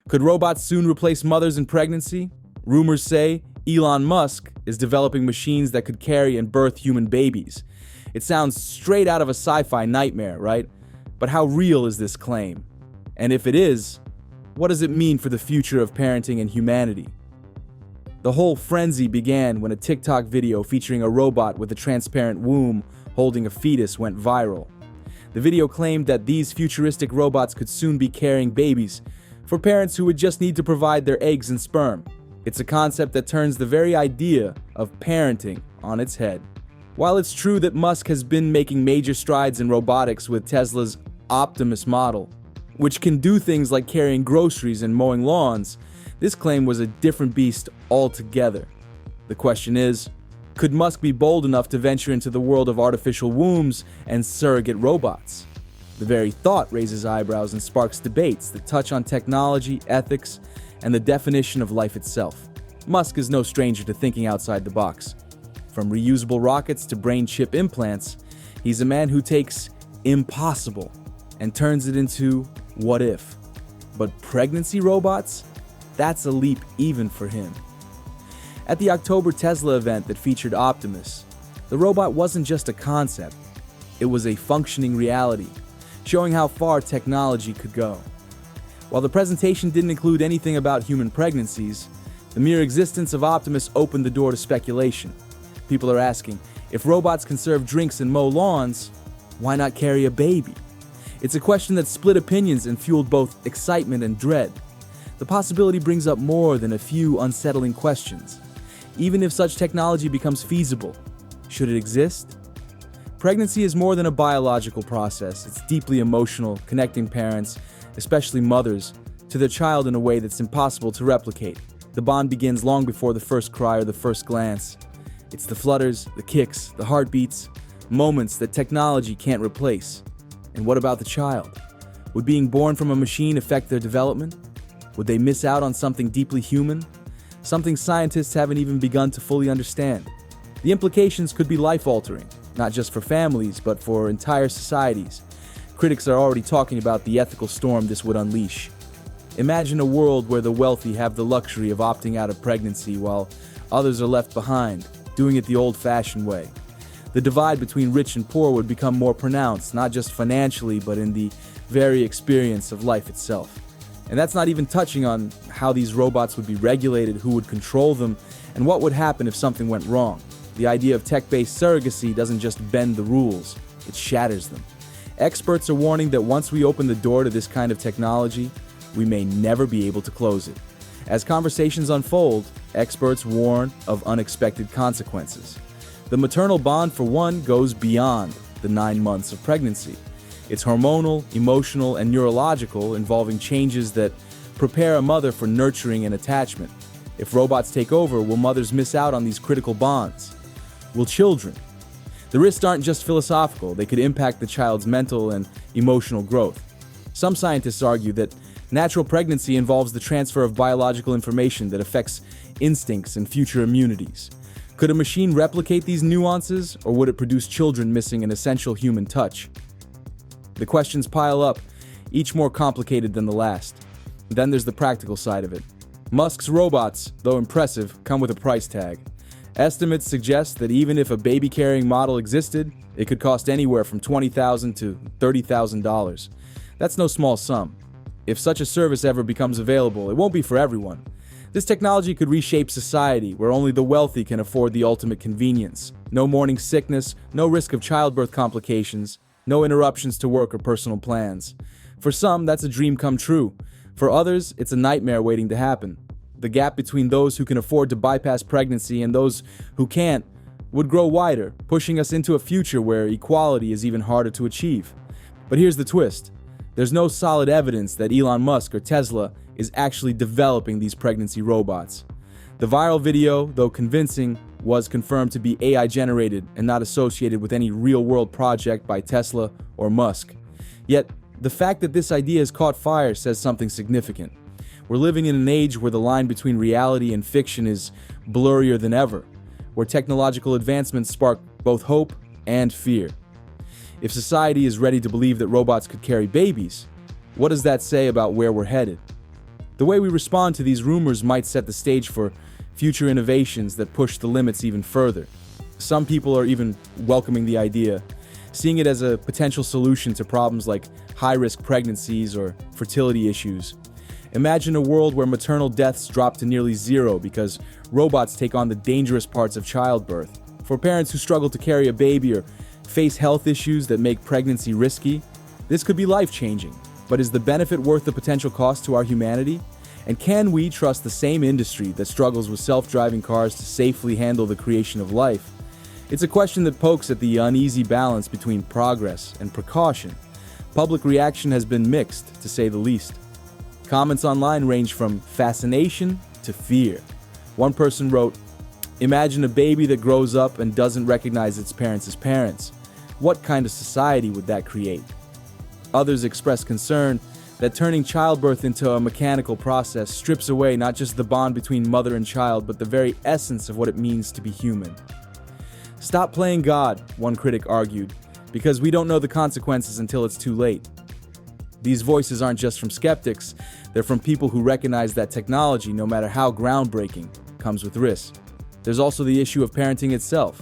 Could robots soon replace mothers in pregnancy? Rumors say Elon Musk is developing machines that could carry and birth human babies. It sounds straight out of a sci-fi nightmare, right? But how real is this claim? And if it is, what does it mean for the future of parenting and humanity? The whole frenzy began when a TikTok video featuring a robot with a transparent womb holding a fetus went viral. The video claimed that these futuristic robots could soon be carrying babies for parents who would just need to provide their eggs and sperm. It's a concept that turns the very idea of parenting on its head. While it's true that Musk has been making major strides in robotics with Tesla's Optimus model, which can do things like carrying groceries and mowing lawns, this claim was a different beast altogether. The question is, could Musk be bold enough to venture into the world of artificial wombs and surrogate robots? The very thought raises eyebrows and sparks debates that touch on technology, ethics, and the definition of life itself. Musk is no stranger to thinking outside the box. From reusable rockets to brain chip implants, he's a man who takes impossible and turns it into what if. But pregnancy robots? That's a leap even for him. At the October Tesla event that featured Optimus, the robot wasn't just a concept, it was a functioning reality, showing how far technology could go. While the presentation didn't include anything about human pregnancies, the mere existence of Optimus opened the door to speculation. People are asking, if robots can serve drinks and mow lawns, why not carry a baby? It's a question that split opinions and fueled both excitement and dread. The possibility brings up more than a few unsettling questions. Even if such technology becomes feasible, should it exist? Pregnancy is more than a biological process. It's deeply emotional, connecting parents, especially mothers, to their child in a way that's impossible to replicate. The bond begins long before the first cry or the first glance. It's the flutters, the kicks, the heartbeats, moments that technology can't replace. And what about the child? Would being born from a machine affect their development? Would they miss out on something deeply human? Something scientists haven't even begun to fully understand. The implications could be life-altering, not just for families, but for entire societies. Critics are already talking about the ethical storm this would unleash. Imagine a world where the wealthy have the luxury of opting out of pregnancy while others are left behind, doing it the old-fashioned way. The divide between rich and poor would become more pronounced, not just financially, but in the very experience of life itself. And that's not even touching on how these robots would be regulated, who would control them, and what would happen if something went wrong. The idea of tech-based surrogacy doesn't just bend the rules, it shatters them. Experts are warning that once we open the door to this kind of technology, we may never be able to close it. As conversations unfold, experts warn of unexpected consequences. The maternal bond, for one, goes beyond the 9 months of pregnancy. It's hormonal, emotional, and neurological, involving changes that prepare a mother for nurturing and attachment. If robots take over, will mothers miss out on these critical bonds? Will children? The risks aren't just philosophical, they could impact the child's mental and emotional growth. Some scientists argue that natural pregnancy involves the transfer of biological information that affects instincts and future immunities. Could a machine replicate these nuances, or would it produce children missing an essential human touch? The questions pile up, each more complicated than the last. Then there's the practical side of it. Musk's robots, though impressive, come with a price tag. Estimates suggest that even if a baby-carrying model existed, it could cost anywhere from $20,000 to $30,000. That's no small sum. If such a service ever becomes available, it won't be for everyone. This technology could reshape society, where only the wealthy can afford the ultimate convenience. No morning sickness, no risk of childbirth complications, no interruptions to work or personal plans. For some, that's a dream come true. For others, it's a nightmare waiting to happen. The gap between those who can afford to bypass pregnancy and those who can't would grow wider, pushing us into a future where equality is even harder to achieve. But here's the twist. There's no solid evidence that Elon Musk or Tesla is actually developing these pregnancy robots. The viral video, though convincing, was confirmed to be AI-generated and not associated with any real-world project by Tesla or Musk. Yet, the fact that this idea has caught fire says something significant. We're living in an age where the line between reality and fiction is blurrier than ever, where technological advancements spark both hope and fear. If society is ready to believe that robots could carry babies, what does that say about where we're headed? The way we respond to these rumors might set the stage for future innovations that push the limits even further. Some people are even welcoming the idea, seeing it as a potential solution to problems like high-risk pregnancies or fertility issues. Imagine a world where maternal deaths drop to nearly zero because robots take on the dangerous parts of childbirth. For parents who struggle to carry a baby or face health issues that make pregnancy risky, this could be life-changing. But is the benefit worth the potential cost to our humanity? And can we trust the same industry that struggles with self-driving cars to safely handle the creation of life? It's a question that pokes at the uneasy balance between progress and precaution. Public reaction has been mixed, to say the least. Comments online range from fascination to fear. One person wrote, "Imagine a baby that grows up and doesn't recognize its parents as parents. What kind of society would that create?" Others expressed concern that turning childbirth into a mechanical process strips away not just the bond between mother and child, but the very essence of what it means to be human. "Stop playing God," one critic argued, "because we don't know the consequences until it's too late." These voices aren't just from skeptics, they're from people who recognize that technology, no matter how groundbreaking, comes with risks. There's also the issue of parenting itself.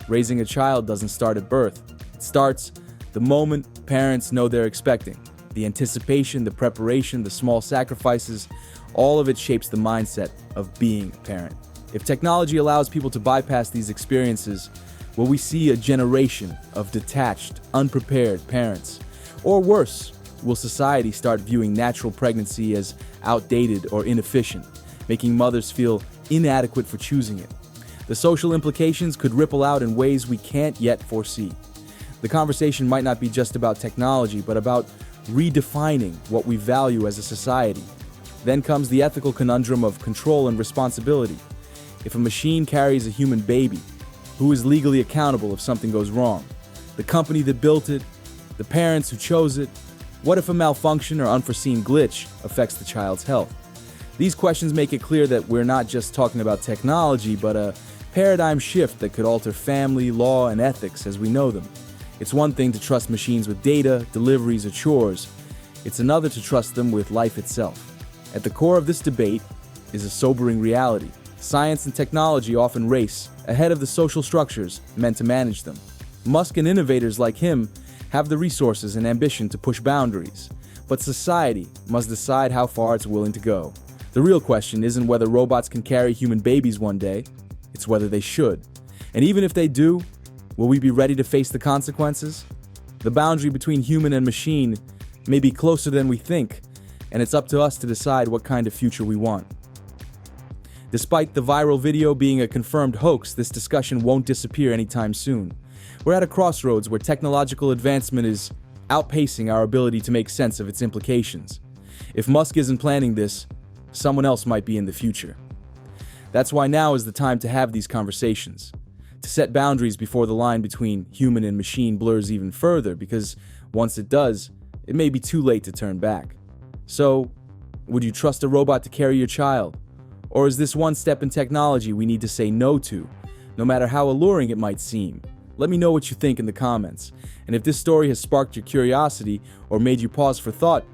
Raising a child doesn't start at birth. It starts the moment parents know they're expecting. The anticipation, the preparation, the small sacrifices, all of it shapes the mindset of being a parent. If technology allows people to bypass these experiences, will we see a generation of detached, unprepared parents? Or worse, will society start viewing natural pregnancy as outdated or inefficient, making mothers feel inadequate for choosing it? The social implications could ripple out in ways we can't yet foresee. The conversation might not be just about technology, but about redefining what we value as a society. Then comes the ethical conundrum of control and responsibility. If a machine carries a human baby, who is legally accountable if something goes wrong? The company that built it? The parents who chose it? What if a malfunction or unforeseen glitch affects the child's health? These questions make it clear that we're not just talking about technology, but a paradigm shift that could alter family, law, and ethics as we know them. It's one thing to trust machines with data, deliveries, or chores. It's another to trust them with life itself. At the core of this debate is a sobering reality. Science and technology often race ahead of the social structures meant to manage them. Musk and innovators like him have the resources and ambition to push boundaries, but society must decide how far it's willing to go. The real question isn't whether robots can carry human babies one day, it's whether they should. And even if they do, will we be ready to face the consequences? The boundary between human and machine may be closer than we think, and it's up to us to decide what kind of future we want. Despite the viral video being a confirmed hoax, this discussion won't disappear anytime soon. We're at a crossroads where technological advancement is outpacing our ability to make sense of its implications. If Musk isn't planning this, someone else might be in the future. That's why now is the time to have these conversations, to set boundaries before the line between human and machine blurs even further, because once it does, it may be too late to turn back. So, would you trust a robot to carry your child? Or is this one step in technology we need to say no to, no matter how alluring it might seem? Let me know what you think in the comments. And if this story has sparked your curiosity or made you pause for thought,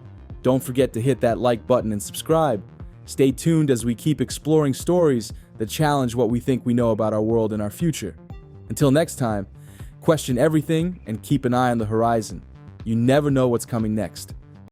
don't forget to hit that like button and subscribe. Stay tuned as we keep exploring stories that challenge what we think we know about our world and our future. Until next time, question everything and keep an eye on the horizon. You never know what's coming next.